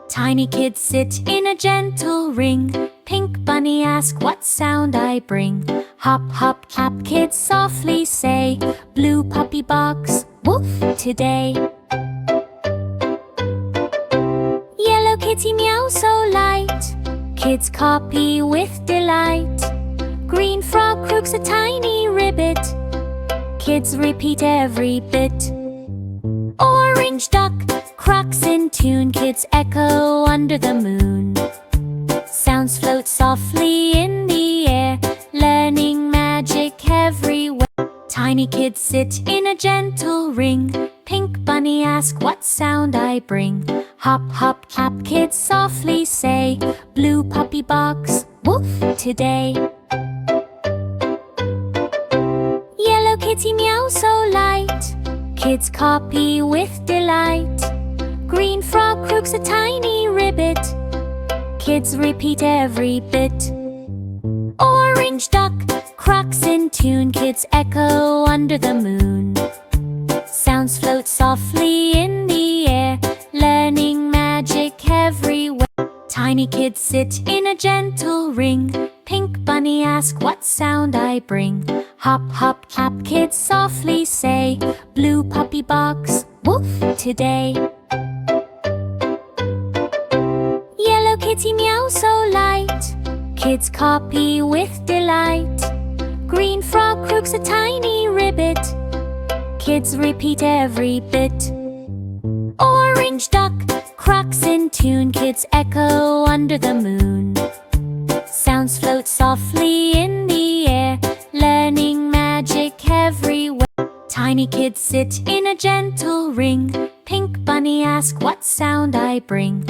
Tiny kids sit in a gentle ring. Pink bunny ask what sound I bring. Hop, hop, hop, kids softly say. Blue puppy barks, woof, today. Yellow kitty meow so light. Kids copy with delight. Green frog crooks a tiny ribbit. Kids repeat every bit. Orange duck cracks in tune. Kids echo under the moon. Sounds float softly in the air, learning magic everywhere. Tiny kids sit in a gentle ring. Pink bunny ask what sound I bring. Hop, hop, hop, kids softly say. Blue puppy barks, woof, today. Yellow kitty meow so light. Kids copy with delight. Green frog crooks a tiny ribbit. Kids repeat every bit. Orange duck cracks in tune. Kids echo under the moon. Sounds float softly in the air, learning magic everywhere. Tiny kids sit in a gentle ring. Pink bunny ask what sound I bring. Hop, hop, hop, kids softly say. Blue puppy barks, woof, today. Yellow kitty meow so light. Kids copy with delight. Green frog crooks a tiny ribbit. Kids repeat every bit. Orange duck cracks in tune. Kids echo under the moon. Sounds float softly in the air, learning magic everywhere. Tiny kids sit in a gentle ring. Pink bunny ask what sound I bring.